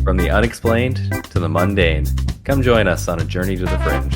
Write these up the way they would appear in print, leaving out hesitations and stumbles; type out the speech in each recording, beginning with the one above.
From the unexplained to the mundane, come join us on a journey to the fringe.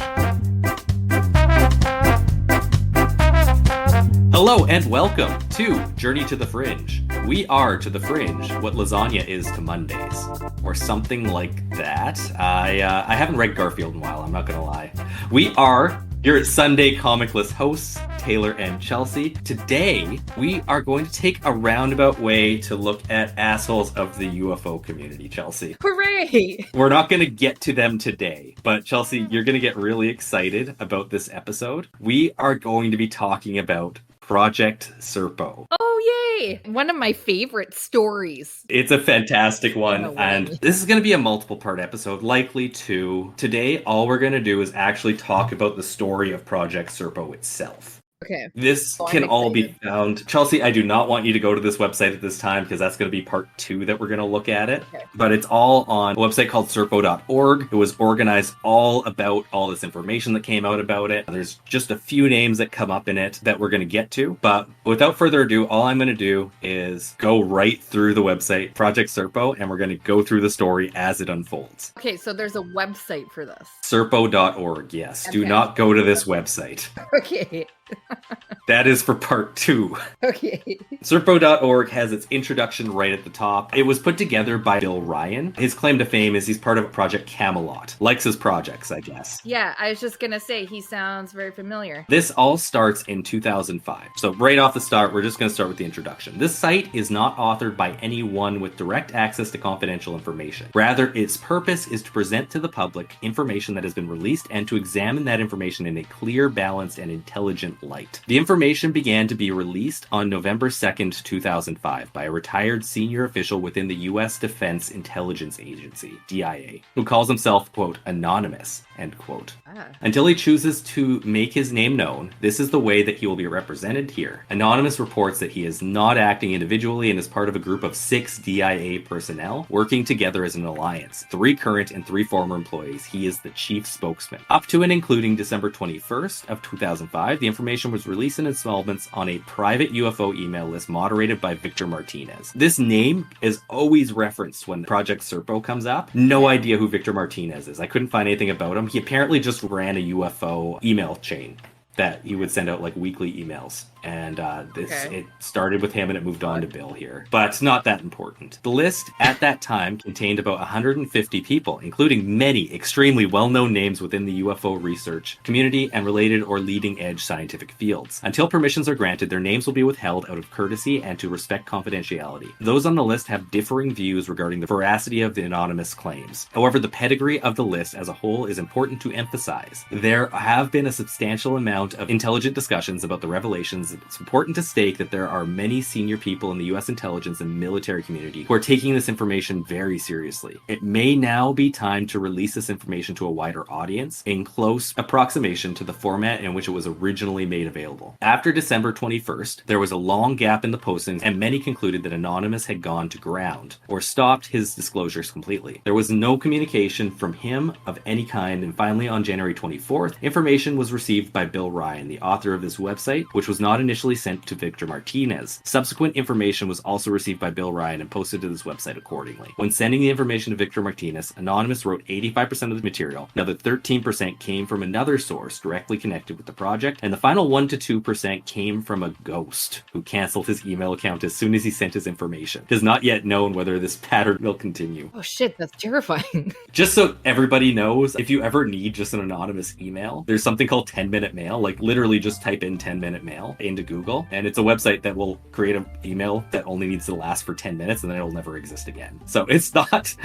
Hello and welcome to Journey to the Fringe. We are to the fringe what lasagna is to Mondays, or something like that. I haven't read Garfield in a while, I'm not gonna lie. We are your Sunday comicless hosts, Taylor and Chelsea. Today, we are going to take a roundabout way to look at assholes of the UFO community, Chelsea. Hooray! We're not going to get to them today, but Chelsea, you're going to get really excited about this episode. We are going to be talking about Project Serpo. Oh, yay! One of my favorite stories. It's a fantastic one, and this is going to be a multiple-part episode, likely two. Today, all we're going to do is actually talk about the story of Project Serpo itself. Okay. This can all be found. Chelsea, I do not want you to go to this website at this time because that's going to be part 2 that we're going to look at it. Okay. But it's all on a website called serpo.org. It was organized all about all this information that came out about it. There's just a few names that come up in it that we're going to get to. But without further ado, all I'm going to do is go right through the website, Project Serpo, and we're going to go through the story as it unfolds. Okay, so there's a website for this. Serpo.org, yes. Okay. Do not go to this website. Okay. That is for part 2. Okay. Serpo.org has its introduction right at the top. It was put together by Bill Ryan. His claim to fame is he's part of Project Camelot. Likes his projects, I guess. Yeah, I was just going to say, he sounds very familiar. This all starts in 2005. So right off the start, we're just going to start with the introduction. This site is not authored by anyone with direct access to confidential information. Rather, its purpose is to present to the public information that has been released and to examine that information in a clear, balanced, and intelligent light. The information began to be released on November 2nd, 2005 by a retired senior official within the U.S. Defense Intelligence Agency, DIA, who calls himself, quote, anonymous, end quote. Until he chooses to make his name known, this is the way that he will be represented here. Anonymous reports that he is not acting individually and is part of a group of 6 DIA personnel working together as an alliance, 3 current and 3 former employees. He is the chief spokesman. Up to and including December 21st of 2005, the information was released in installments on a private UFO email list moderated by Victor Martinez. This name is always referenced when Project Serpo comes up. No idea who Victor Martinez is. I couldn't find anything about him. He apparently just ran a UFO email chain that he would send out like weekly emails. And it started with him and it moved on to Bill here. But it's not that important. The list at that time contained about 150 people, including many extremely well-known names within the UFO research community and related or leading-edge scientific fields. Until permissions are granted, their names will be withheld out of courtesy and to respect confidentiality. Those on the list have differing views regarding the veracity of the anonymous claims. However, the pedigree of the list as a whole is important to emphasize. There have been a substantial amount of intelligent discussions about the revelations. It's important to state that there are many senior people in the U.S. intelligence and military community who are taking this information very seriously. It may now be time to release this information to a wider audience in close approximation to the format in which it was originally made available. After December 21st, there was a long gap in the postings and many concluded that Anonymous had gone to ground or stopped his disclosures completely. There was no communication from him of any kind, and finally on January 24th, information was received by Bill Ryan, the author of this website, which was not initially sent to Victor Martinez. Subsequent information was also received by Bill Ryan and posted to this website accordingly. When sending the information to Victor Martinez, Anonymous wrote 85% of the material. Another 13% came from another source directly connected with the project, and the final 1 to 2% came from a ghost who canceled his email account as soon as he sent his information. It is not yet known whether this pattern will continue. Oh shit, that's terrifying. Just so everybody knows, if you ever need just an anonymous email, there's something called 10-minute mail. Like literally just type in 10-minute mail into Google, and it's a website that will create an email that only needs to last for 10 minutes and then it'll never exist again. So it's not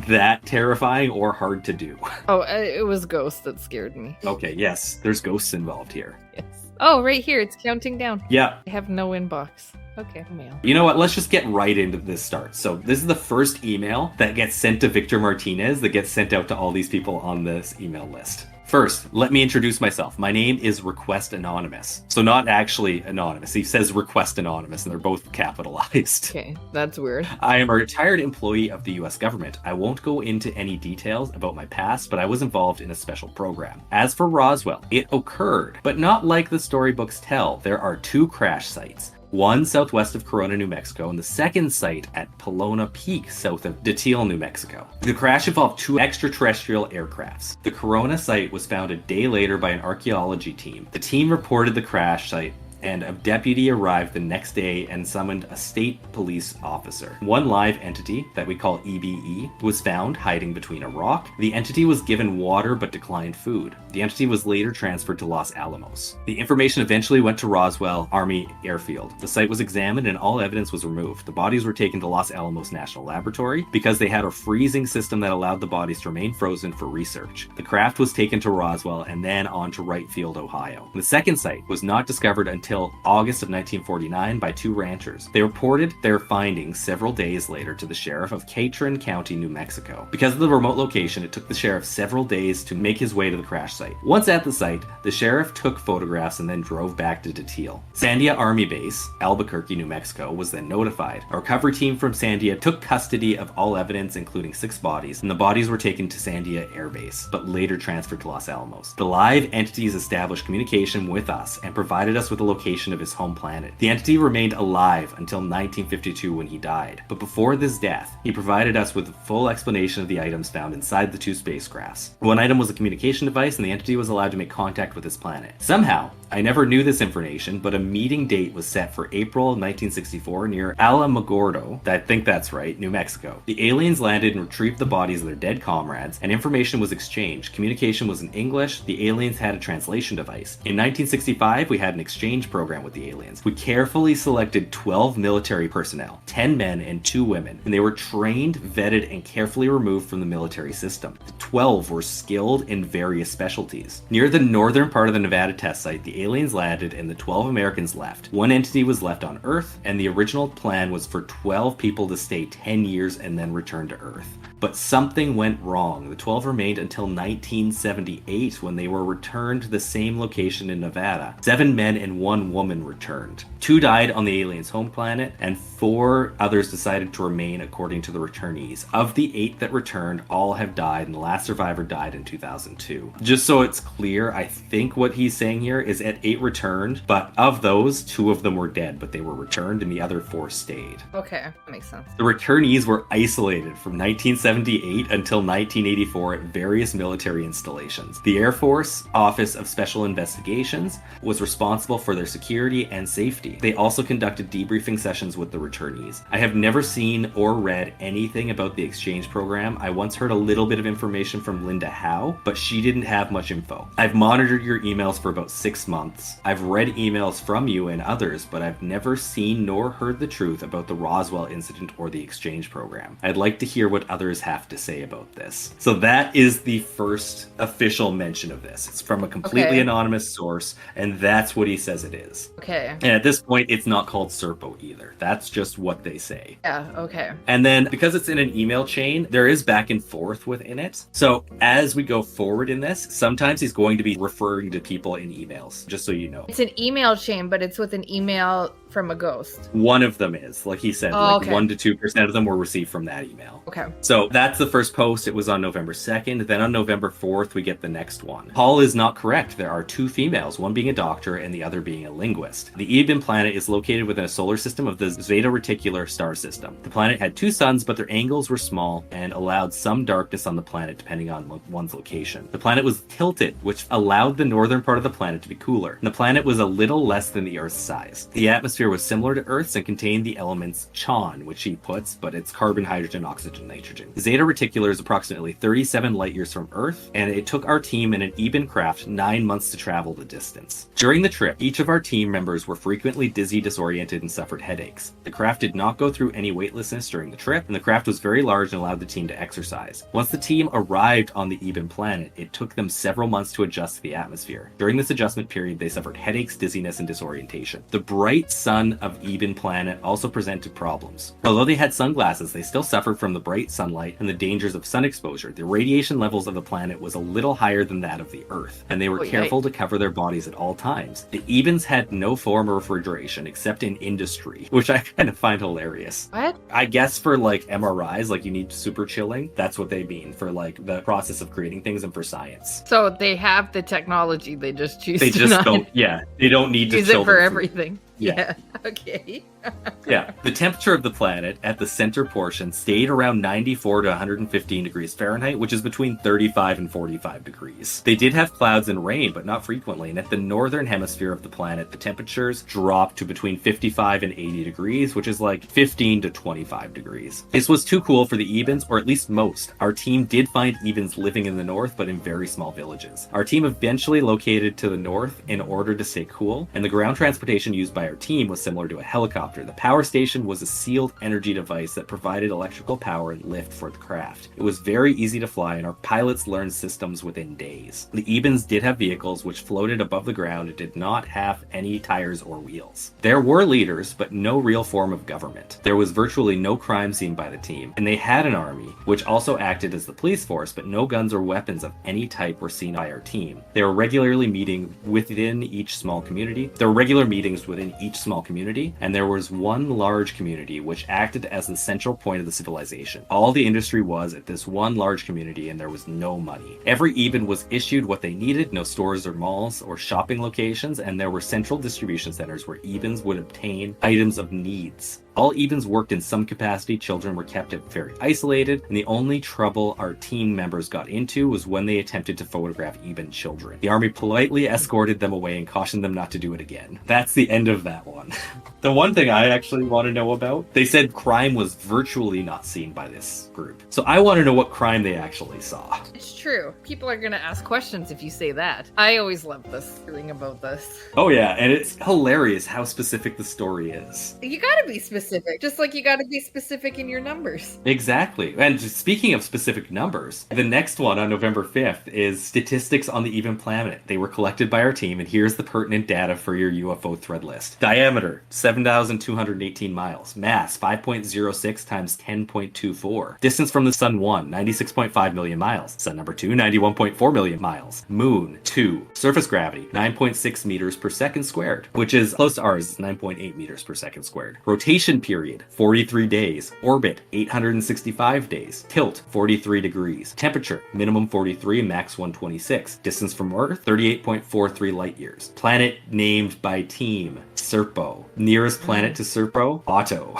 that terrifying or hard to do. Oh, it was ghosts that scared me. Okay, yes, there's ghosts involved here. Yes. Oh, right here, it's counting down. Yeah. I have no inbox. Okay, mail. You know what? Let's just get right into this start. So this is the first email that gets sent to Victor Martinez that gets sent out to all these people on this email list. First, let me introduce myself. My name is Request Anonymous. So not actually anonymous. He says Request Anonymous, and they're both capitalized. Okay, that's weird. I am a retired employee of the US government. I won't go into any details about my past, but I was involved in a special program. As for Roswell, it occurred, but not like the storybooks tell. There are 2 crash sites. one southwest of Corona, New Mexico, and the second site at Pelona Peak, south of Detil, New Mexico. The crash involved 2 extraterrestrial aircrafts. The Corona site was found a day later by an archaeology team. The team reported the crash site, and a deputy arrived the next day and summoned a state police officer. One live entity, that we call EBE, was found hiding between a rock. The entity was given water but declined food. The entity was later transferred to Los Alamos. The information eventually went to Roswell Army Airfield. The site was examined and all evidence was removed. The bodies were taken to Los Alamos National Laboratory because they had a freezing system that allowed the bodies to remain frozen for research. The craft was taken to Roswell and then on to Wright Field, Ohio. The second site was not discovered until August of 1949 by 2 ranchers. They reported their findings several days later to the sheriff of Catron County, New Mexico. Because of the remote location, it took the sheriff several days to make his way to the crash site. Once at the site, the sheriff took photographs and then drove back to Detil. Sandia Army Base, Albuquerque, New Mexico, was then notified. A recovery team from Sandia took custody of all evidence, including 6 bodies, and the bodies were taken to Sandia Air Base, but later transferred to Los Alamos. The live entities established communication with us and provided us with a location of his home planet. The entity remained alive until 1952 when he died, but before this death, he provided us with a full explanation of the items found inside the 2 spacecrafts. One item was a communication device, and the entity was allowed to make contact with his planet. Somehow, I never knew this information, but a meeting date was set for April of 1964 near Alamogordo, I think that's right, New Mexico. The aliens landed and retrieved the bodies of their dead comrades, and information was exchanged. Communication was in English, the aliens had a translation device. In 1965, we had an exchange program with the aliens. We carefully selected 12 military personnel, 10 men and 2 women, and they were trained, vetted, and carefully removed from the military system. The 12 were skilled in various specialties. Near the northern part of the Nevada test site, the aliens landed and the 12 Americans left. One entity was left on Earth, and the original plan was for 12 people to stay 10 years and then return to Earth. But something went wrong. The 12 remained until 1978 when they were returned to the same location in Nevada. 7 men and 1 woman returned. 2 died on the aliens' home planet, and 4 others decided to remain according to the returnees. Of the 8 that returned, all have died, and the last survivor died in 2002. Just so it's clear, I think what he's saying here is at 8 returned, but of those, 2 of them were dead, but they were returned, and the other 4 stayed. Okay, that makes sense. The returnees were isolated from 1978 until 1984 at various military installations. The Air Force Office of Special Investigations was responsible for their security and safety. They also conducted debriefing sessions with the returnees. I have never seen or read anything about the exchange program. I once heard a little bit of information from Linda Howe, but she didn't have much info. I've monitored your emails for about 6 months. I've read emails from you and others, but I've never seen nor heard the truth about the Roswell incident or the exchange program. I'd like to hear what others have to say about this. So that is the first official mention of this. It's from a completely anonymous source, and that's what he says it is. Okay. And at this point, it's not called Serpo either. That's just what they say. Yeah, okay. And then, because it's in an email chain, there is back and forth within it. So as we go forward in this, sometimes he's going to be referring to people in emails, just so you know. It's an email chain, but it's with an email from a ghost. One of them is, like he said, 1 to 2% of them were received from that email. Okay. So that's the first post. It was on November 2nd. Then on November 4th, we get the next one. Paul is not correct. There are 2 females, one being a doctor and the other being a linguist. The Eben planet is located within a solar system of the Zeta Reticular star system. The planet had 2 suns, but their angles were small and allowed some darkness on the planet depending on one's location. The planet was tilted, which allowed the northern part of the planet to be cooler. And the planet was a little less than the Earth's size. The atmosphere was similar to Earth's and contained the elements Chan, which he puts, but it's carbon, hydrogen, oxygen, nitrogen. Zeta Reticular is approximately 37 light years from Earth, and it took our team in an Eben craft 9 months to travel the distance. During the trip, each of our team members were frequently dizzy, disoriented, and suffered headaches. The craft did not go through any weightlessness during the trip, and the craft was very large and allowed the team to exercise. Once the team arrived on the Eben planet, it took them several months to adjust to the atmosphere. During this adjustment period, they suffered headaches, dizziness, and disorientation. The bright sun of Eben planet also presented problems. Although they had sunglasses, they still suffered from the bright sunlight and the dangers of sun exposure. The radiation levels of the planet was a little higher than that of the Earth, and they were careful to cover their bodies at all times. The Ebens had no form of refrigeration except in industry, which I kind of find hilarious. What? I guess for like MRIs, like you need super chilling. That's what they mean for like the process of creating things and for science. So they have the technology, they just choose They to just not don't. Yeah, they don't need to use chill it for them. everything. Yeah. Okay. Yeah. The temperature of the planet at the center portion stayed around 94 to 115 degrees Fahrenheit, which is between 35 and 45 degrees. They did have clouds and rain, but not frequently. And at the northern hemisphere of the planet, the temperatures dropped to between 55 and 80 degrees, which is like 15 to 25 degrees. This was too cool for the Ebens, or at least most. Our team did find Ebens living in the north, but in very small villages. Our team eventually located to the north in order to stay cool, and the ground transportation used by our team was similar to a helicopter. The power station was a sealed energy device that provided electrical power and lift for the craft. It was very easy to fly, and our pilots learned systems within days. The Ebens did have vehicles which floated above the ground and did not have any tires or wheels. There were leaders, but no real form of government. There was virtually no crime seen by the team, and they had an army, which also acted as the police force, but no guns or weapons of any type were seen by our team. They were regularly meeting within each small community. There were regular meetings within each small community, and there was one large community which acted as the central point of the civilization. All the industry was at this one large community, and there was no money. Every Eben was issued what they needed, no stores or malls or shopping locations, and there were central distribution centers where Ebens would obtain items of needs. All Ebens worked in some capacity, children were kept very isolated, and the only trouble our team members got into was when they attempted to photograph Eben children. The army politely escorted them away and cautioned them not to do it again. That's the end of that one. The one thing I actually want to know about, they said crime was virtually not seen by this group. So I want to know what crime they actually saw. It's true. People are going to ask questions if you say that. I always love this, hearing about this. Oh yeah, and it's hilarious how specific the story is. You gotta be specific, just like you gotta be specific in your numbers. Exactly. And just speaking of specific numbers, the next one on November 5th is statistics on the Eben planet. They were collected by our team, and here's the pertinent data for your UFO thread list. Diameter, 7,218 miles. Mass, 5.06 times 10.24. Distance from the Sun 1, 96.5 million miles. Sun number 2, 91.4 million miles. Moon, 2. Surface gravity, 9.6 meters per second squared, which is close to ours, 9.8 meters per second squared. Rotation period, 43 days. Orbit, 865 days. Tilt, 43 degrees. Temperature, minimum 43, max 126. Distance from Earth, 38.43 light years. Planet named by team, Serpo. Nearest planet to Serpo, Otto.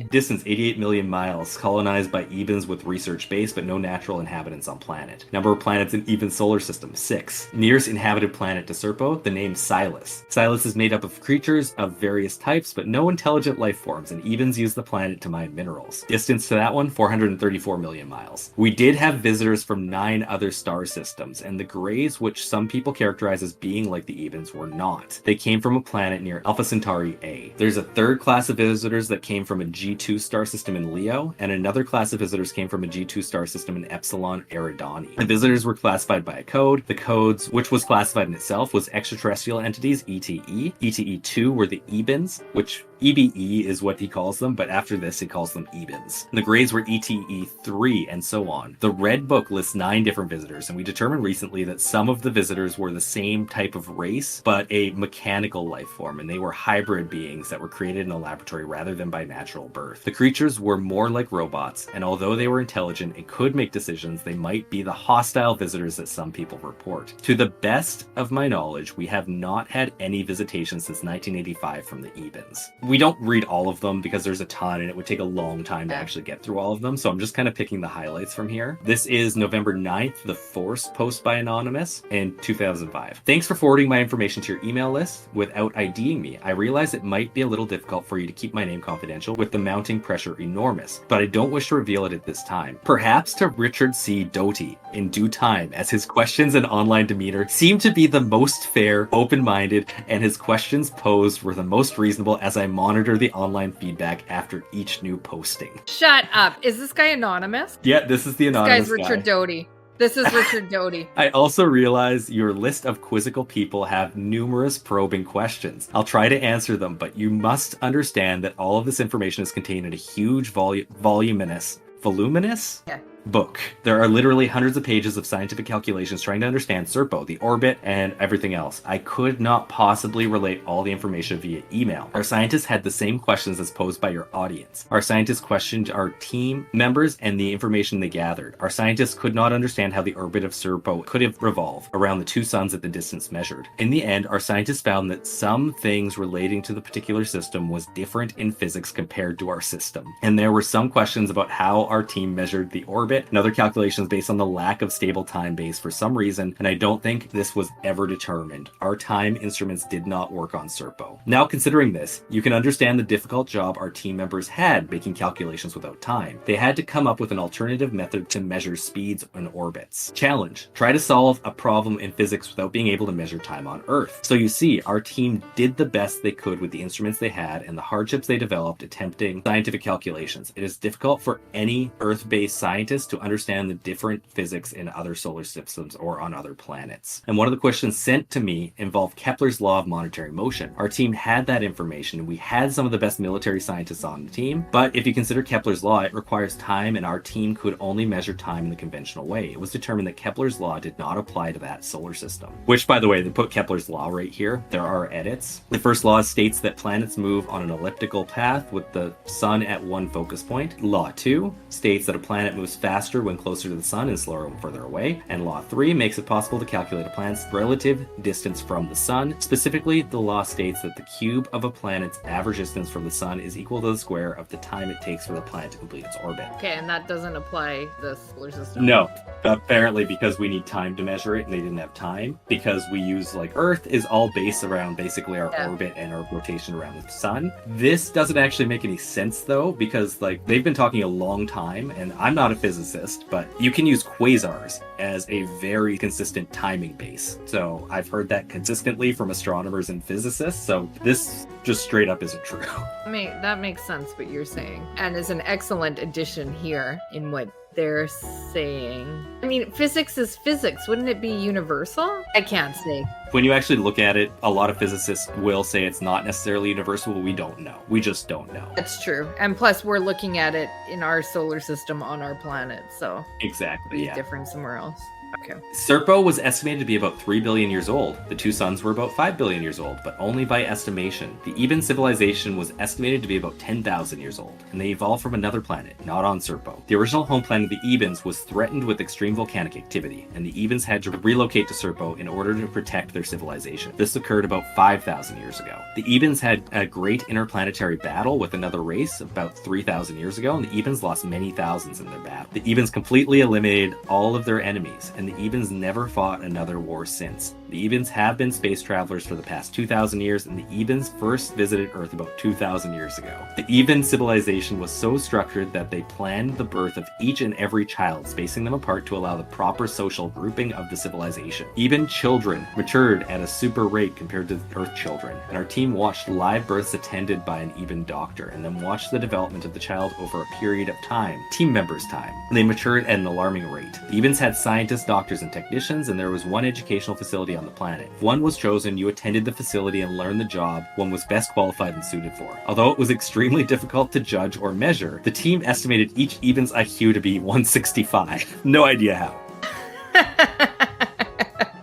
Distance, 88 million miles. Colonized by Ebens with research base, but no natural inhabitants on planet. Number of planets in Eben solar system, 6. Nearest inhabited planet to Serpo, the name Silas. Silas is made up of creatures of various types, but no intelligent life forms, and Ebens use the planet to mine minerals. Distance to that one, 434 million miles. We did have visitors from 9 other star systems, and the Greys, which some people characterize as being like the Ebens, were not. They came from a planet near Alpha Centauri A. There's a third class of visitors that came from a G2 star system in Leo, and another class of visitors came from a G2 star system in Epsilon Eridani. The visitors were classified by a code. The codes, which was classified in itself, was extraterrestrial entities, ETE. ETE2 were the Ebens, which EBE is what he calls them, but after this he calls them Ebens. The Greys were ETE3, and so on. The Red Book lists 9 different visitors, and we determined recently that some of the visitors were the same type of race, but a mechanical life form, and they were hybrid beings that were created in a laboratory rather than by natural birth. The creatures were more like robots, and although they were intelligent and could make decisions, they might be the hostile visitors that some people report. To the best of my knowledge, we have not had any visitations since 1985 from the Ebens. We don't read all of them because there's a ton and it would take a long time to actually get through all of them, so I'm just kind of picking the highlights from here. This is November 9th, The Force post by Anonymous in 2005. Thanks for forwarding my information to your email list without IDing me. I realize it might be a little difficult for you to keep my name confidential with the mounting pressure enormous, but I don't wish to reveal it at this time. Perhaps to Richard C. Doty in due time, as his questions and online demeanor seem to be the most fair, open-minded, and his questions posed were the most reasonable as I monitor the online feedback after each new posting. Shut up. Is this guy anonymous? Yeah, this is the anonymous This guy's Richard Doty. This is Richard Doty. I also realize your list of quizzical people have numerous probing questions. I'll try to answer them, but you must understand that all of this information is contained in a huge voluminous? Yeah. book. There are literally hundreds of pages of scientific calculations trying to understand Serpo, the orbit, and everything else. I could not possibly relate all the information via email. Our scientists had the same questions as posed by your audience. Our scientists questioned our team members and the information they gathered. Our scientists could not understand how the orbit of Serpo could have revolved around the two suns at the distance measured. In the end, our scientists found that some things relating to the particular system was different in physics compared to our system. And there were some questions about how our team measured the orbit and other calculations based on the lack of stable time base for some reason, and I don't think this was ever determined. Our time instruments did not work on Serpo. Now, considering this, you can understand the difficult job our team members had making calculations without time. They had to come up with an alternative method to measure speeds and orbits. Challenge: try to solve a problem in physics without being able to measure time on Earth. So you see, our team did the best they could with the instruments they had and the hardships they developed attempting scientific calculations. It is difficult for any Earth-based scientist to understand the different physics in other solar systems or on other planets. And one of the questions sent to me involved Kepler's law of monetary motion. Our team had that information, and we had some of the best military scientists on the team, but if you consider Kepler's law, it requires time, and our team could only measure time in the conventional way. It was determined that Kepler's law did not apply to that solar system. Which, by the way, they put Kepler's law right here. There are edits. The first law states that planets move on an elliptical path with the sun at one focus point. Law 2 states that a planet moves faster when closer to the sun and slower when further away. And Law 3 makes it possible to calculate a planet's relative distance from the sun. Specifically, the law states that the cube of a planet's average distance from the sun is equal to the square of the time it takes for the planet to complete its orbit. Okay, and that doesn't apply to the solar system? No. Apparently, because we need time to measure it and they didn't have time, because we use, like, Earth is all based around basically our orbit and our rotation around the sun. This doesn't actually make any sense, though, because, like, they've been talking a long time, and I'm not a physicist, but you can use quasars as a very consistent timing base. So I've heard that consistently from astronomers and physicists, so this just straight up isn't true. I mean, that makes sense what you're saying, and is an excellent addition here in what they're saying. I mean, physics is physics. Wouldn't it be universal? I can't say. When you actually look at it, a lot of physicists will say it's not necessarily universal, but we don't know. We just don't know. That's true. And plus, we're looking at it in our solar system on our planet, so exactly, it's different somewhere else. Okay. Serpo was estimated to be about 3 billion years old. The two suns were about 5 billion years old, but only by estimation. The Eben civilization was estimated to be about 10,000 years old, and they evolved from another planet, not on Serpo. The original home planet of the Ebens was threatened with extreme volcanic activity, and the Ebens had to relocate to Serpo in order to protect their civilization. This occurred about 5,000 years ago. The Ebens had a great interplanetary battle with another race about 3,000 years ago, and the Ebens lost many thousands in their battle. The Ebens completely eliminated all of their enemies, and the Ebens never fought another war since. The Ebens have been space travelers for the past 2,000 years, and the Ebens first visited Earth about 2,000 years ago. The Eben civilization was so structured that they planned the birth of each and every child, spacing them apart to allow the proper social grouping of the civilization. Eben children matured at a super rate compared to Earth children, and our team watched live births attended by an Eben doctor, and then watched the development of the child over a period of time, team members' time. And they matured at an alarming rate. The Ebens had scientists, doctors, and technicians, and there was one educational facility on the planet. If one was chosen, you attended the facility and learned the job one was best qualified and suited for. Although it was extremely difficult to judge or measure, the team estimated each Eben's IQ to be 165. No idea how.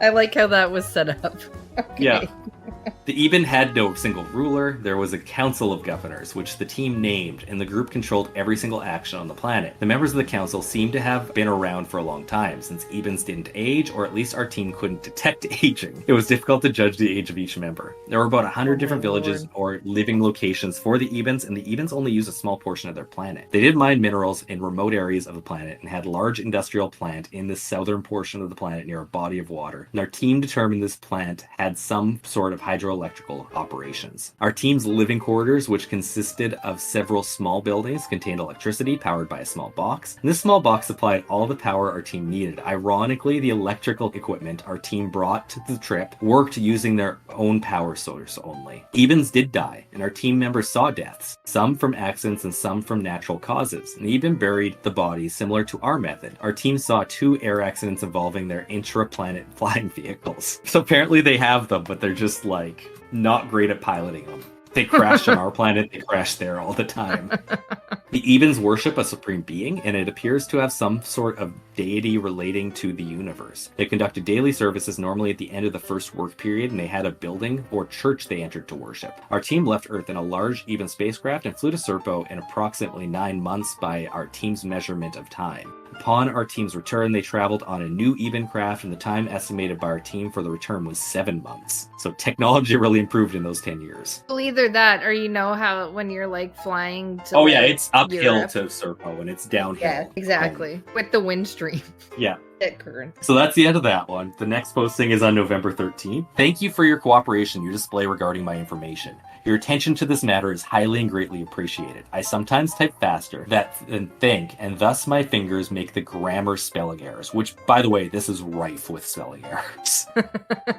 I like how that was set up. Okay. Yeah. The Eben had no single ruler. There was a council of governors, which the team named, and the group controlled every single action on the planet. The members of the council seem to have been around for a long time, since Ebens didn't age, or at least our team couldn't detect aging. It was difficult to judge the age of each member. There were about 100 different villages or living locations for the Ebens, and the Ebens only used a small portion of their planet. They did mine minerals in remote areas of the planet, and had a large industrial plant in the southern portion of the planet near a body of water. And our team determined this plant had some sort of hydroelectrical operations. Our team's living quarters, which consisted of several small buildings, contained electricity powered by a small box. And this small box supplied all the power our team needed. Ironically, the electrical equipment our team brought to the trip worked using their own power source only. Ebens did die, and our team members saw deaths, some from accidents and some from natural causes, and even buried the bodies similar to our method. Our team saw 2 air accidents involving their intraplanet flying vehicles. So apparently they have them, but they're just like not great at piloting them. They crash on our planet, they crash there all the time. The The Ebens worship a supreme being, and it appears to have some sort of deity relating to the universe. They conducted daily services normally at the end of the first work period, and they had a building or church they entered to worship. Our team left Earth in a large Eben spacecraft and flew to Serpo in approximately 9 months by our team's measurement of time. Upon our team's return, they traveled on a new Eben craft, and the time estimated by our team for the return was 7 months. So technology really improved in those 10 years. Well, either that, or you know how when you're like flying to Oh yeah, it's uphill Europe. to Serpo, and it's downhill. Yeah, exactly. With the wind stream. Yeah. At current. So that's the end of that one. The next posting is on November 13th. Thank you for your cooperation you display regarding my information. Your attention to this matter is highly and greatly appreciated. I sometimes type faster than think, and thus my fingers make the grammar spelling errors, which, by the way, this is rife with spelling errors.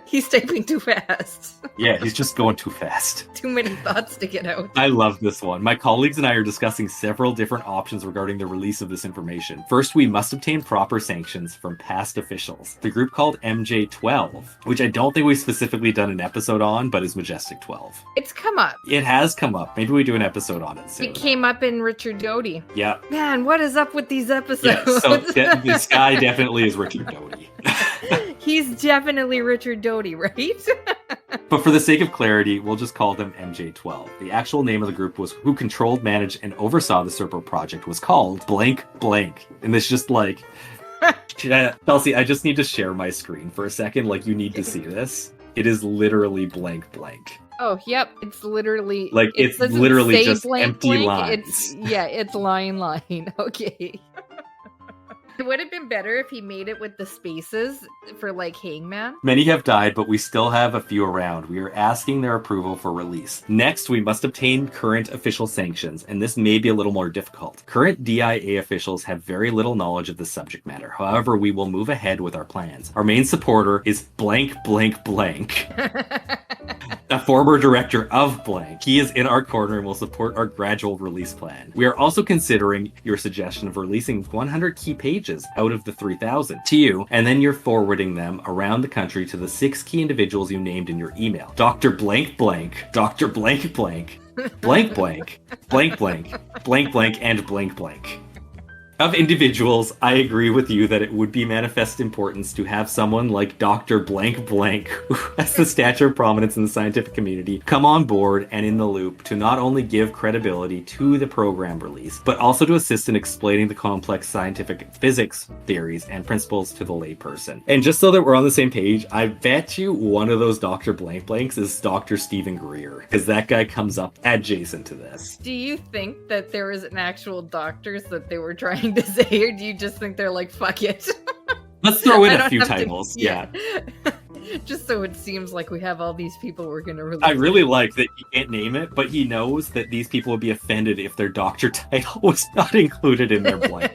He's typing too fast. Yeah, he's just going too fast. Too many thoughts to get out. I love this one. My colleagues and I are discussing several different options regarding the release of this information. First, we must obtain proper sanctions from past officials. The group called MJ12, which I don't think we've specifically done an episode on, but is Majestic 12. It's come up. It has come up. Maybe we do an episode on it soon. It came up in Richard Doty. Yeah. Man, what is up with these episodes? Yeah, so this guy definitely is Richard Doty. He's definitely Richard Doty, right? But for the sake of clarity, we'll just call them MJ12. The actual name of the group was who controlled, managed, and oversaw the Serpo project was called blank blank. And it's just like, Chelsea, I just need to share my screen for a second. Like, you need to see this. It is literally blank blank. Oh, yep. It's literally like it's doesn't literally say just blank, empty blank. lines. It's line. Okay. It would have been better if he made it with the spaces for like Hangman. Many have died, but we still have a few around. We are asking their approval for release. Next, we must obtain current official sanctions, and this may be a little more difficult. Current DIA officials have very little knowledge of the subject matter. However, we will move ahead with our plans. Our main supporter is blank blank blank. A former director of blank. He is in our corner and will support our gradual release plan. We are also considering your suggestion of releasing 100 key pages out of the 3,000 to you, and then you're forwarding them around the country to the 6 key individuals you named in your email. Dr. Blank Blank, Dr. Blank Blank, Blank Blank, Blank Blank, Blank Blank, and Blank Blank. Of individuals, I agree with you that it would be manifest importance to have someone like Dr. Blank Blank, who has the stature of prominence in the scientific community, come on board and in the loop to not only give credibility to the program release, but also to assist in explaining the complex scientific physics theories and principles to the layperson. And just so that we're on the same page, I bet you one of those Dr. Blank Blanks is Dr. Stephen Greer, because that guy comes up adjacent to this. Do you think that there was an actual doctors that they were trying to say, or do you just think they're like, fuck it? Let's throw in a few titles. Yeah. Just so it seems like we have all these people we're going to release. I really like that he can't name it, but he knows that these people would be offended if their doctor title was not included in their blank.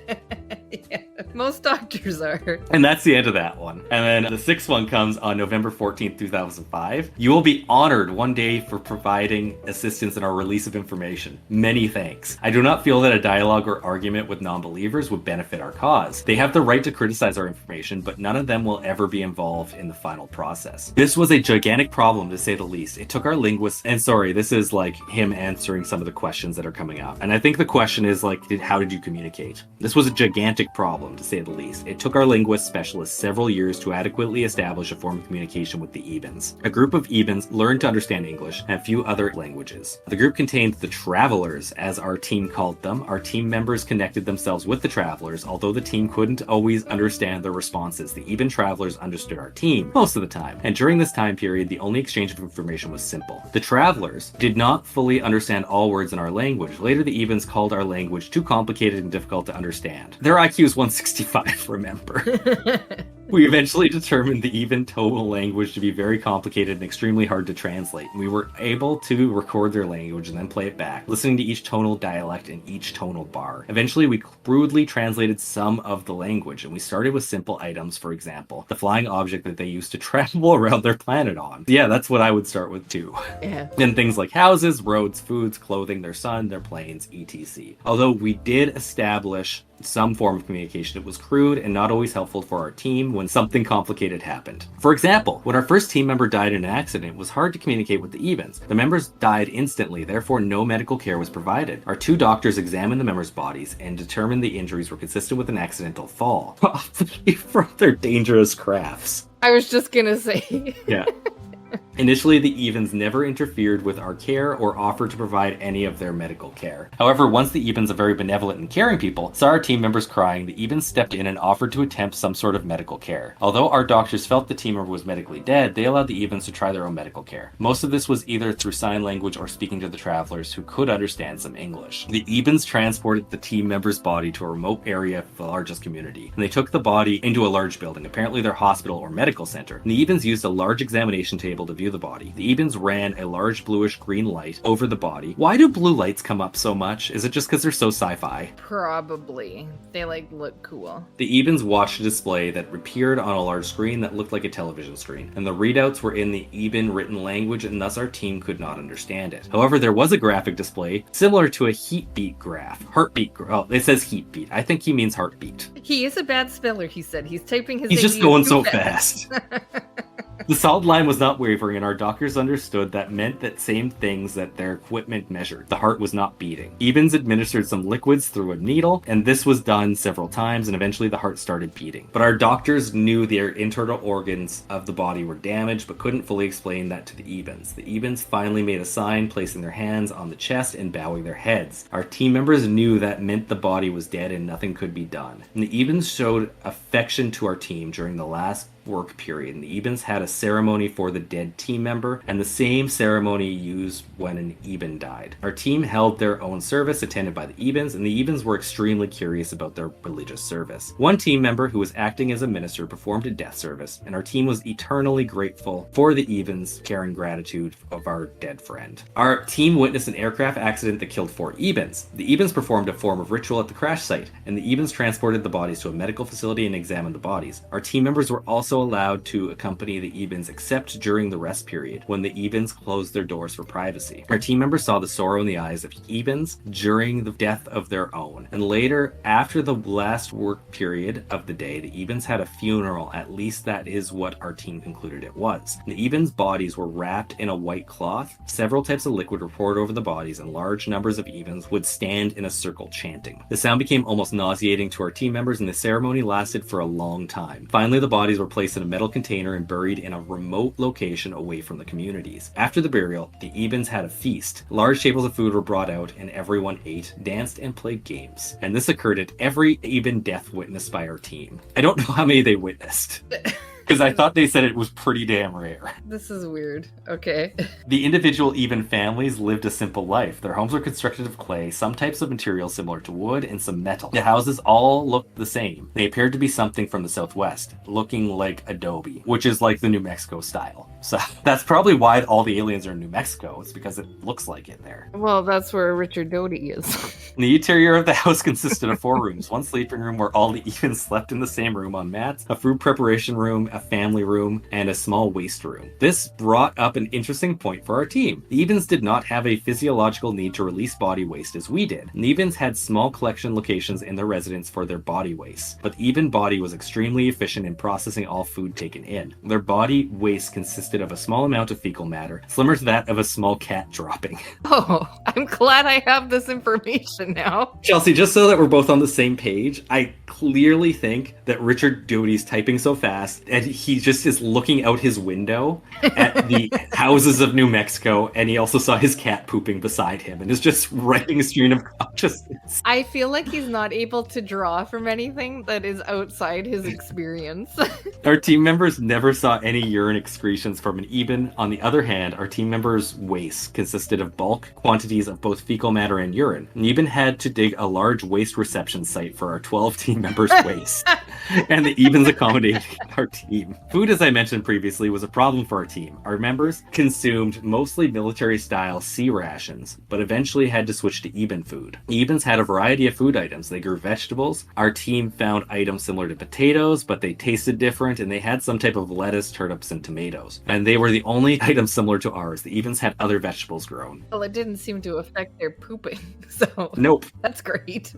Yeah, most doctors are. And that's the end of that one. And then the 6th one comes on November 14th, 2005. You will be honored one day for providing assistance in our release of information. Many thanks. I do not feel that a dialogue or argument with non-believers would benefit our cause. They have the right to criticize our information, but none of them will ever be involved in the final process. This was a gigantic problem, to say the least. It took our linguists, and sorry, this is like him answering some of the questions that are coming up. And I think the question is like, how did you communicate? This was a gigantic problem, to say the least. It took our linguist specialists several years to adequately establish a form of communication with the Ebens. A group of Ebens learned to understand English and a few other languages. The group contained the Travelers, as our team called them. Our team members connected themselves with the Travelers, although the team couldn't always understand their responses. The Eben Travelers understood our team most of the time, and during this time period, the only exchange of information was simple. The Travelers did not fully understand all words in our language. Later, the Ebens called our language too complicated and difficult to understand. Their IQ is 165, remember. We eventually determined the Eben tonal language to be very complicated and extremely hard to translate. We were able to record their language and then play it back, listening to each tonal dialect and each tonal bar. Eventually, we crudely translated some of the language, and we started with simple items, for example, the flying object that they used to travel around their planet on. Yeah, that's what I would start with too. Yeah. Then things like houses, roads, foods, clothing, their sun, their planes, etc. Although we did establish some form of communication, it was crude and not always helpful for our team when something complicated happened. For example, when our first team member died in an accident, it was hard to communicate with the Evens. The members died instantly, therefore no medical care was provided. Our 2 doctors examined the members' bodies and determined the injuries were consistent with an accidental fall from their dangerous crafts. I was just gonna say. Yeah. Initially, the Evens never interfered with our care or offered to provide any of their medical care. However, once the Evens, a very benevolent and caring people, saw our team members crying, the Evens stepped in and offered to attempt some sort of medical care. Although our doctors felt the team member was medically dead, they allowed the Evens to try their own medical care. Most of this was either through sign language or speaking to the travelers who could understand some English. The Evens transported the team member's body to a remote area of the largest community, and they took the body into a large building, apparently their hospital or medical center. And the Evens used a large examination table to view the body. The Ebens ran a large bluish-green light over the body. Why do blue lights come up so much? Is it just because they're so sci-fi? Probably. They, look cool. The Ebens watched a display that appeared on a large screen that looked like a television screen, and the readouts were in the Eben written language, and thus our team could not understand it. However, there was a graphic display similar to a heatbeat graph. It says heatbeat. I think he means heartbeat. He is a bad speller, he said. He's typing his He's English just going too so fast. The solid line was not wavering, and our doctors understood that meant that same things that their equipment measured. The heart was not beating. Evans administered some liquids through a needle, and this was done several times, and eventually the heart started beating. But our doctors knew their internal organs of the body were damaged, but couldn't fully explain that to the Evans. The Evans finally made a sign, placing their hands on the chest and bowing their heads. Our team members knew that meant the body was dead and nothing could be done. And the Evans showed affection to our team during the last work period, and the Ebens had a ceremony for the dead team member, and the same ceremony used when an Eben died. Our team held their own service attended by the Ebens, and the Ebens were extremely curious about their religious service. One team member who was acting as a minister performed a death service, and our team was eternally grateful for the Ebens' care and gratitude of our dead friend. Our team witnessed an aircraft accident that killed 4 Ebens. The Ebens performed a form of ritual at the crash site, and the Ebens transported the bodies to a medical facility and examined the bodies. Our team members were also allowed to accompany the Ebens except during the rest period, when the Ebens closed their doors for privacy. Our team members saw the sorrow in the eyes of Ebens during the death of their own, and later, after the last work period of the day, the Ebens had a funeral. At least that is what our team concluded it was. The Ebens' bodies were wrapped in a white cloth. Several types of liquid were poured over the bodies, and large numbers of Ebens would stand in a circle chanting. The sound became almost nauseating to our team members, and the ceremony lasted for a long time. Finally, the bodies were placed in a metal container and buried in a remote location away from the communities. After the burial, the Ebens had a feast. Large tables of food were brought out, and everyone ate, danced, and played games. And this occurred at every Eben death witnessed by our team. I don't know how many they witnessed, because I thought they said it was pretty damn rare. This is weird. Okay. The individual Eben families lived a simple life. Their homes were constructed of clay, some types of material similar to wood, and some metal. The houses all looked the same. They appeared to be something from the Southwest, looking like adobe, which is like the New Mexico style. So that's probably why all the aliens are in New Mexico. It's because it looks like it there. Well, that's where Richard Doty is. The interior of the house consisted of 4 rooms. One sleeping room where all the Ebens slept in the same room on mats, a food preparation room, a family room, and a small waste room. This brought up an interesting point for our team. The Ebens did not have a physiological need to release body waste as we did. The Ebens had small collection locations in their residence for their body waste, but the Eben body was extremely efficient in processing all food taken in. Their body waste consisted of a small amount of fecal matter, similar to that of a small cat dropping. Oh, I'm glad I have this information now. Chelsea, just so that we're both on the same page, I clearly think that Richard Doty's typing so fast, and he just is looking out his window at the houses of New Mexico, and he also saw his cat pooping beside him, and is just writing a stream of consciousness. I feel like he's not able to draw from anything that is outside his experience. Our team members never saw any urine excretions from an Eben. On the other hand, our team members' waste consisted of bulk quantities of both fecal matter and urine. An Eben had to dig a large waste reception site for our 12 team members' waste, and the Ebens accommodated our team. Food, as I mentioned previously, was a problem for our team. Our members consumed mostly military-style sea rations, but eventually had to switch to Eben food. Ebens had a variety of food items. They grew vegetables. Our team found items similar to potatoes, but they tasted different, and they had some type of lettuce, turnips, and tomatoes. And they were the only items similar to ours. The Ebens had other vegetables grown. Well, it didn't seem to affect their pooping, so... Nope. That's great.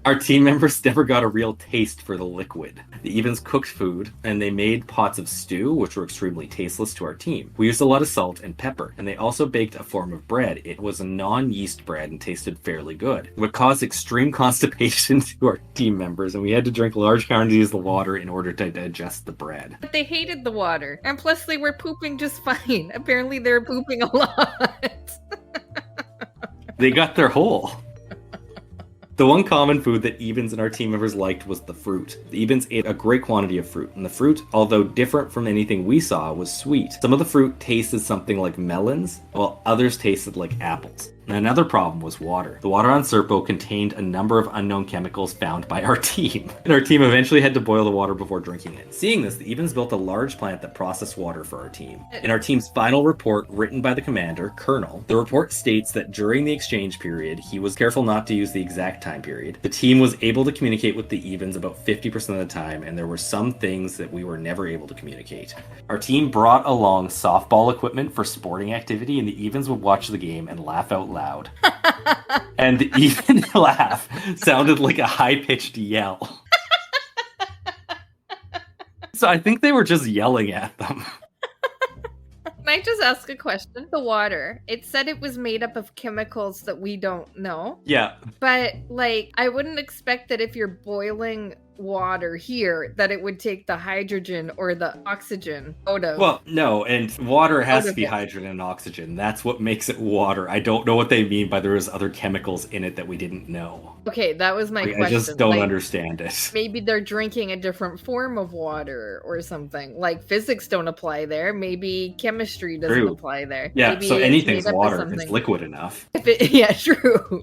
Our team members never got a real taste for the liquid. The Evens cooked food, and they made pots of stew, which were extremely tasteless to our team. We used a lot of salt and pepper, and they also baked a form of bread. It was a non-yeast bread and tasted fairly good. It would cause extreme constipation to our team members, and we had to drink large quantities of water in order to digest the bread. But they hated the water, and plus they were pooping just fine. Apparently they were pooping a lot. They got their hole. The one common food that Evens and our team members liked was the fruit. The Evens ate a great quantity of fruit, and the fruit, although different from anything we saw, was sweet. Some of the fruit tasted something like melons, while others tasted like apples. And another problem was water. The water on Serpo contained a number of unknown chemicals found by our team, and our team eventually had to boil the water before drinking it. Seeing this, the Evens built a large plant that processed water for our team. In our team's final report, written by the commander, Colonel, the report states that during the exchange period, he was careful not to use the exact time period. The team was able to communicate with the Evens about 50% of the time, and there were some things that we were never able to communicate. Our team brought along softball equipment for sporting activity, and the Evens would watch the game and laugh out loud. And the even laugh sounded like a high-pitched yell. So I think they were just yelling at them. Can I just ask a question? The water, it said it was made up of chemicals that we don't know. Yeah. But, like, I wouldn't expect that if you're boiling water here that it would take the hydrogen or the oxygen out of. Well, no, and water has to be it. hydrogen and oxygen. That's what makes it water. I don't know what they mean by there is other chemicals in it that we didn't know. Okay, that was my question. I just don't understand it. Maybe they're drinking a different form of water or something. Like physics don't apply there. Maybe chemistry doesn't apply there. Yeah, maybe so anything's water if it's liquid enough. Yeah, true.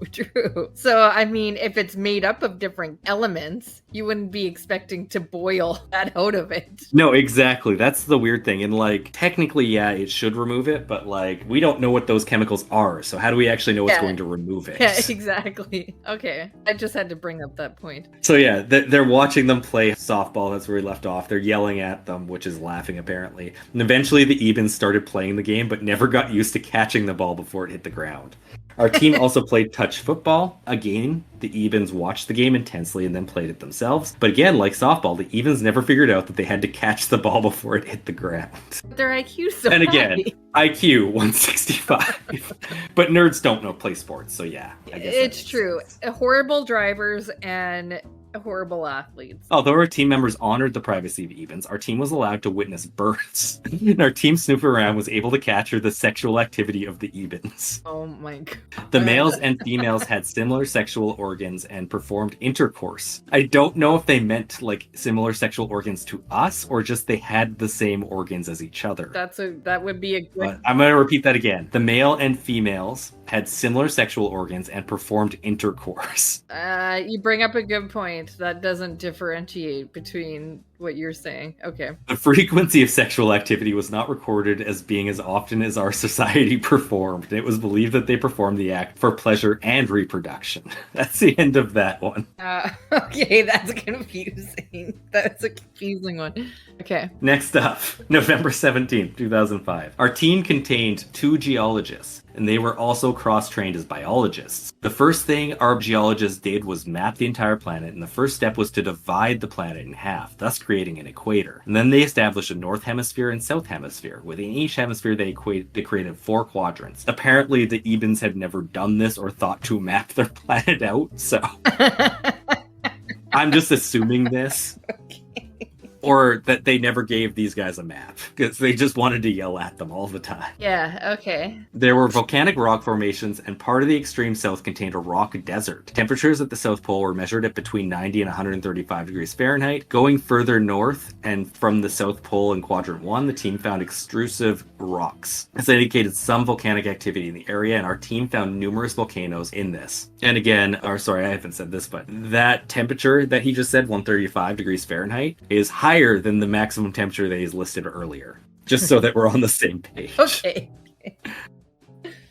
So, I mean, if it's made up of different elements, you wouldn't be expecting to boil that out of it. No, exactly. That's the weird thing. And like, technically, yeah, it should remove it, but like, we don't know what those chemicals are. So how do we actually know what's going to remove it? Yeah, exactly. Okay. I just had to bring up that point. So yeah, they're watching them play softball. That's where we left off. They're yelling at them, which is laughing apparently. And eventually the Evens started playing the game, but never got used to catching the ball before it hit the ground. Our team also played touch football. Again, the Evens watched the game intensely and then played it themselves. But again, like softball, the Evens never figured out that they had to catch the ball before it hit the ground. Their IQ so And again, IQ 165. But nerds don't play sports, so yeah. I guess it's true. Horrible drivers and horrible athletes. Although our team members honored the privacy of Evens, our team was allowed to witness births. And our team snooping around was able to capture the sexual activity of the Evens. Oh my god. The males and females had similar sexual organs and performed intercourse. I don't know if they meant like similar sexual organs to us or just they had the same organs as each other. That would be a good... But I'm going to repeat that again. The male and females had similar sexual organs and performed intercourse. You bring up a good point. That doesn't differentiate between what you're saying. Okay. The frequency of sexual activity was not recorded as being as often as our society performed. It was believed that they performed the act for pleasure and reproduction. That's the end of that one. Okay, that's confusing. That's a confusing one. Okay. Next up, November 17th, 2005. Our team contained 2 geologists, and they were also cross-trained as biologists. The first thing our geologists did was map the entire planet, and the first step was to divide the planet in half, thus creating an equator. And then they established a north hemisphere and south hemisphere. Within each hemisphere, they created 4 quadrants. Apparently, the Ebens had never done this or thought to map their planet out, so... I'm just assuming this. Okay. Or that they never gave these guys a map, because they just wanted to yell at them all the time. Yeah, okay. There were volcanic rock formations, and part of the extreme south contained a rock desert. Temperatures at the South Pole were measured at between 90 and 135 degrees Fahrenheit. Going further north, and from the South Pole in Quadrant 1, the team found extrusive rocks. This indicated some volcanic activity in the area, and our team found numerous volcanoes in this. And again, I haven't said this, but that temperature that he just said, 135 degrees Fahrenheit, is higher than the maximum temperature that he's listed earlier. Just so that we're on the same page. Okay.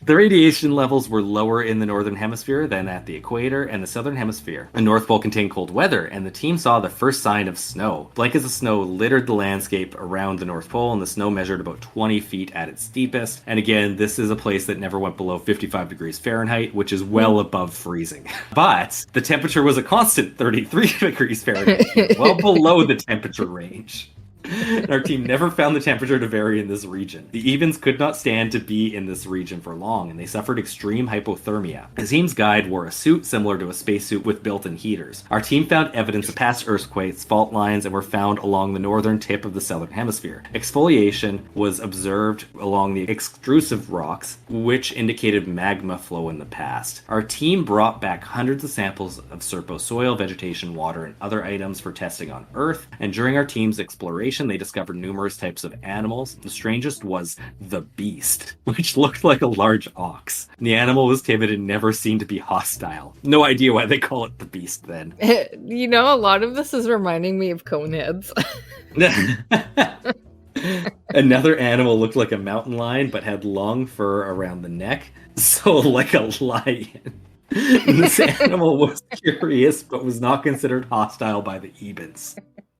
The radiation levels were lower in the northern hemisphere than at the equator and the southern hemisphere. The North Pole contained cold weather, and the team saw the first sign of snow. Blankets of snow littered the landscape around the North Pole, and the snow measured about 20 feet at its steepest. And again, this is a place that never went below 55 degrees Fahrenheit, which is well above freezing. But the temperature was a constant 33 degrees Fahrenheit, well below the temperature range. Our team never found the temperature to vary in this region. The Evens could not stand to be in this region for long, and they suffered extreme hypothermia. The team's guide wore a suit similar to a spacesuit with built-in heaters. Our team found evidence of past earthquakes, fault lines, and were found along the northern tip of the southern hemisphere. Exfoliation was observed along the extrusive rocks, which indicated magma flow in the past. Our team brought back hundreds of samples of Serpo soil, vegetation, water, and other items for testing on Earth, and during our team's exploration, they discovered numerous types of animals. The strangest was the beast, which looked like a large ox. The animal was timid and never seemed to be hostile. No idea why they call it the beast then. You know, a lot of this is reminding me of Coneheads. Another animal looked like a mountain lion but had long fur around the neck, so like a lion. This animal was curious but was not considered hostile by the Ebens.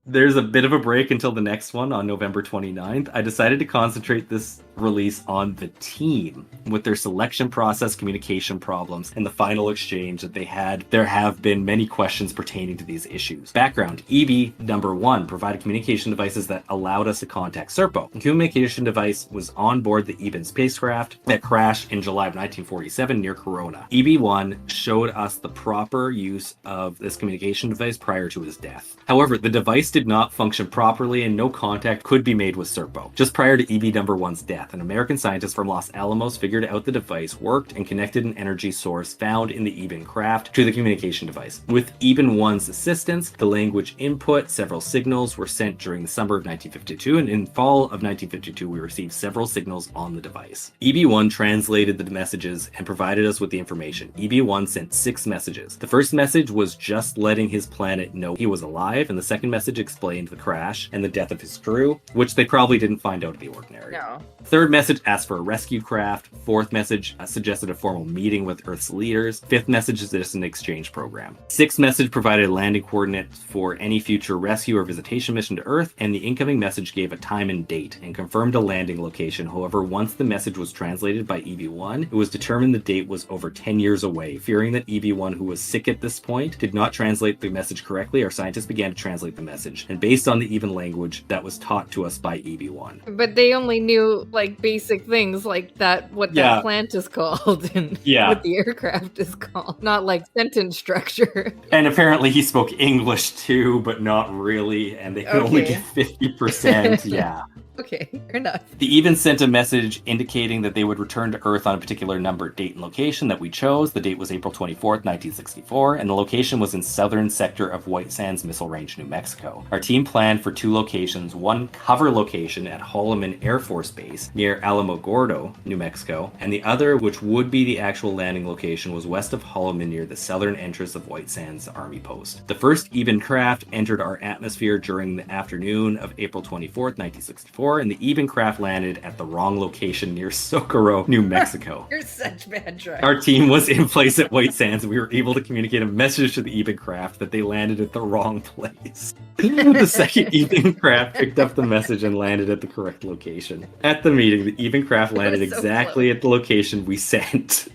There's a bit of a break until the next one on November 29th. I decided to concentrate this release on the team with their selection process, communication problems, and the final exchange that they had. There have been many questions pertaining to these issues. Background: EB number 1 provided communication devices that allowed us to contact Serpo. The communication device was on board the Eben spacecraft that crashed in July of 1947 near Corona. EB1 showed us the proper use of this communication device prior to his death. However, the device did not function properly and no contact could be made with Serpo. Just prior to EB number 1's death, an American scientist from Los Alamos figured out the device worked and connected an energy source found in the Eben craft to the communication device. With Eben 1's assistance, the language input, several signals were sent during the summer of 1952, and in fall of 1952 we received several signals on the device. EB1 translated the messages and provided us with the information. EB1 sent 6 messages. The first message was just letting his planet know he was alive, and the second message explained the crash and the death of his crew, which they probably didn't find out of the ordinary. No. Third message asked for a rescue craft. Fourth message suggested a formal meeting with Earth's leaders. Fifth message is just an exchange program. Sixth message provided landing coordinates for any future rescue or visitation mission to Earth, and the incoming message gave a time and date and confirmed a landing location. However, once the message was translated by EB1, it was determined the date was over 10 years away. Fearing that EB1, who was sick at this point, did not translate the message correctly, our scientists began to translate the message, and based on the Eben language that was taught to us by EB1. But they only knew like basic things like that, what that plant is called and what the aircraft is called, not like sentence structure. And apparently he spoke English too, but not really, and they could only get 50%. Yeah. Okay, fair enough. They even sent a message indicating that they would return to Earth on a particular number, date, and location that we chose. The date was April 24th, 1964, and the location was in southern sector of White Sands Missile Range, New Mexico. Our team planned for 2 locations, one cover location at Holloman Air Force Base near Alamogordo, New Mexico, and the other, which would be the actual landing location, was west of Holloman near the southern entrance of White Sands Army Post. The first Eben craft entered our atmosphere during the afternoon of April 24th, 1964, and the Eben craft landed at the wrong location near Socorro, New Mexico. You're such bad drive. Our team was in place at White Sands, and we were able to communicate a message to the Eben craft that they landed at the wrong place. The second Eben craft picked up the message and landed at the correct location. At the meeting, the Eben craft landed exactly at the location we sent.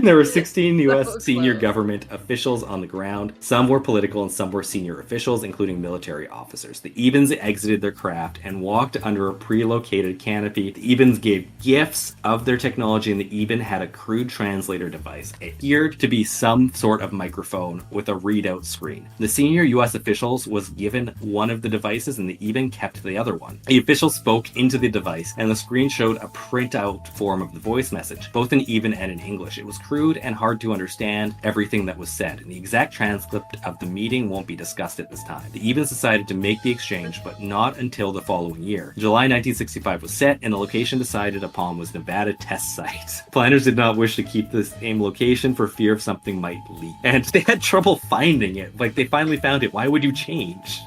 There were 16 U.S. senior government officials on the ground. Some were political and some were senior officials, including military officers. The Ebens exited their craft and walked under a pre-located canopy. The Ebens gave gifts of their technology, and the Eben had a crude translator device. It appeared to be some sort of microphone with a readout screen. The senior U.S. officials was given one of the devices, and the Eben kept the other one. The official spoke into the device, and the screen showed a printout form of the voice message, both in Eben and in English. It was crude and hard to understand everything that was said, and the exact transcript of the meeting won't be discussed at this time. The Ebens decided to make the exchange, but not until the following year. July 1965 was set, and the location decided upon was Nevada Test Site. Planners did not wish to keep the same location for fear of something might leak, and they had trouble finding it. Like, they finally found it. Why would you change?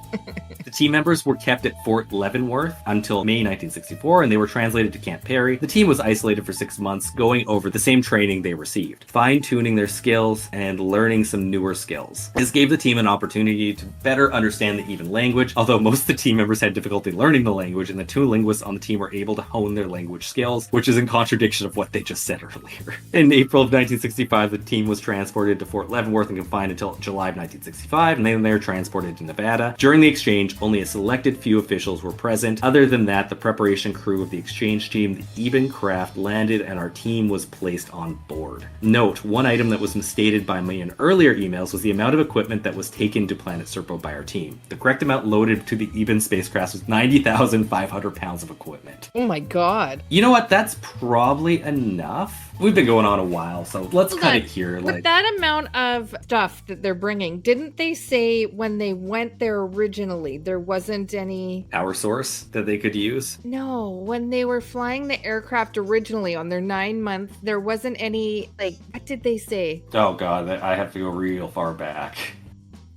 The team members were kept at Fort Leavenworth until May 1964, and they were translated to Camp Perry. The team was isolated for 6 months, going over the same training they received, fine-tuning their skills and learning some newer skills. This gave the team an opportunity to better understand the Even language, although most of the team members had difficulty learning the language, and the 2 linguists on the team were able to hone their language skills, which is in contradiction of what they just said earlier. In April of 1965, the team was transported to Fort Leavenworth and confined until July of 1965, and then they were transported to Nevada. During the exchange, only a selected few officials were present. Other than that, the preparation crew of the exchange team, the Eben craft, landed and our team was placed on board. Note, one item that was misstated by me in earlier emails was the amount of equipment that was taken to Planet Serpo by our team. The correct amount loaded to the Eben spacecraft was 90,500 pounds of equipment. Oh my god. You know what? That's probably enough. We've been going on a while, so let's cut it here. With that amount of stuff that they're bringing, didn't they say when they went there originally, there wasn't any power source that they could use? No, when they were flying the aircraft originally on their 9 month, there wasn't any, what did they say? Oh god, I have to go real far back.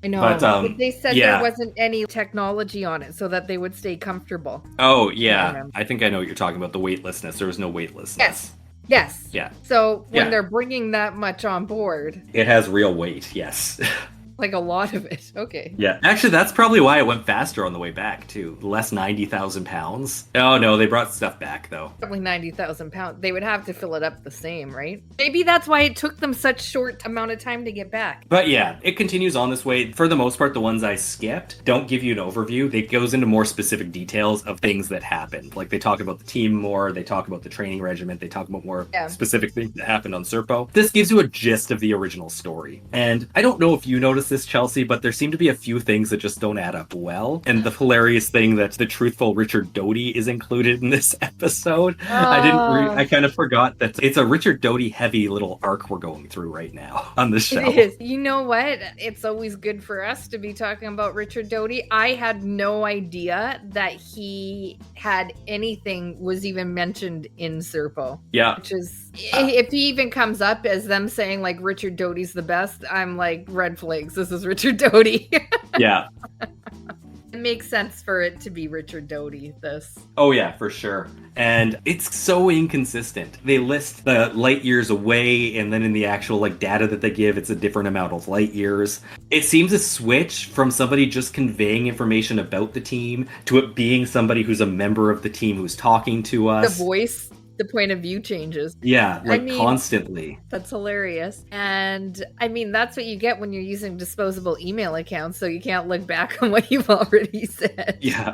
I know, but they said there wasn't any technology on it so that they would stay comfortable. Oh, yeah. I think I know what you're talking about, the weightlessness. There was no weightlessness. Yes. Yeah. So when they're bringing that much on board... It has real weight, yes. Like a lot of it. Okay. Yeah. Actually, that's probably why it went faster on the way back, too. Less 90,000 pounds. Oh, no, they brought stuff back, though. Probably 90,000 pounds. They would have to fill it up the same, right? Maybe that's why it took them such short amount of time to get back. But yeah, it continues on this way. For the most part, the ones I skipped don't give you an overview. It goes into more specific details of things that happened. Like, they talk about the team more, they talk about the training regiment, they talk about more specific things that happened on Serpo. This gives you a gist of the original story. And I don't know if you noticed this, Chelsea, but there seem to be a few things that just don't add up well. And the hilarious thing that the truthful Richard Doty is included in this episode. I kind of forgot that it's a Richard Doty heavy little arc we're going through right now on the show. It is. You know what? It's always good for us to be talking about Richard Doty. I had no idea that he had anything was even mentioned in Serpo. Yeah. Which is, if he even comes up as them saying like Richard Doty's the best, I'm like, red flags. This is Richard Doty. Yeah. It makes sense for it to be Richard Doty, this. Oh yeah, for sure. And it's so inconsistent. They list the light years away, and then in the actual data that they give, it's a different amount of light years. It seems a switch from somebody just conveying information about the team to it being somebody who's a member of the team who's talking to us. The voice, the point of view changes. Yeah, constantly. That's hilarious. And I mean, that's what you get when you're using disposable email accounts, so you can't look back on what you've already said. Yeah.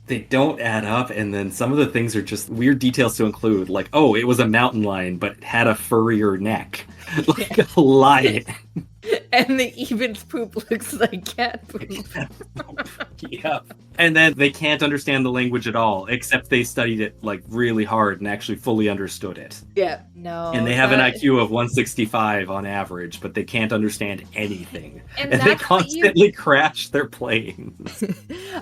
They don't add up, and then some of the things are just weird details to include, like, oh, it was a mountain lion, but it had a furrier neck. Like a lion. And the Eben's poop looks like cat poop. Yeah. And then they can't understand the language at all, except they studied it really hard and actually fully understood it. Yeah, no. And they have an IQ of 165 on average, but they can't understand anything. And they constantly crash their planes.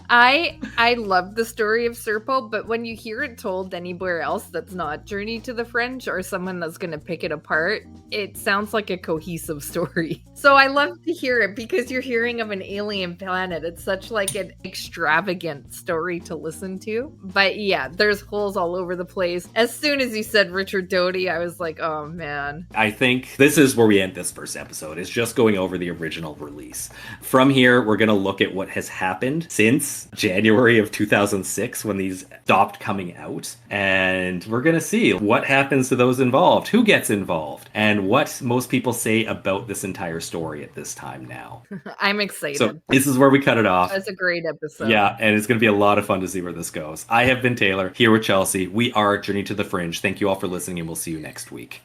I love the story of Serpo, but when you hear it told anywhere else that's not Journey to the Fringe or someone that's going to pick it apart, it sounds like a cohesive story. So I love to hear it because you're hearing of an alien planet. It's such an extravagant story to listen to. But yeah, there's holes all over the place. As soon as you said Richard Doty, I was like, oh man. I think this is where we end this first episode. It's just going over the original release. From here, we're going to look at what has happened since January of 2006 when these stopped coming out. And we're going to see what happens to those involved, who gets involved, and what most people say about this entire story at this time now. I'm excited. So this is where we cut it off. That's a great episode. Yeah, and it's going to be a lot of fun to see where this goes. I have been Taylor, here with Chelsea. We are Journey to the Fringe. Thank you all for listening, and we'll see you next week.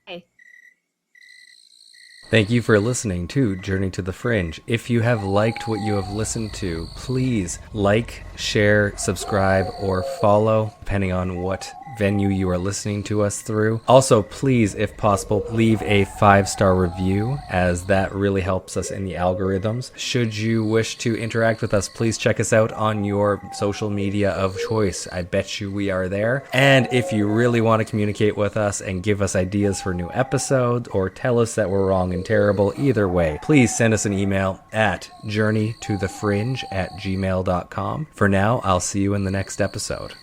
Hey. Thank you for listening to Journey to the Fringe. If you have liked what you have listened to, please like, share, subscribe, or follow, depending on what venue you are listening to us through. Also, please, if possible, leave a 5-star review, as that really helps us in the algorithms. Should you wish to interact with us, please check us out on your social media of choice. I bet you we are there. And if you really want to communicate with us and give us ideas for new episodes or tell us that we're wrong and terrible, either way, please send us an email at journeytothefringe@gmail.com. For now, I'll see you in the next episode.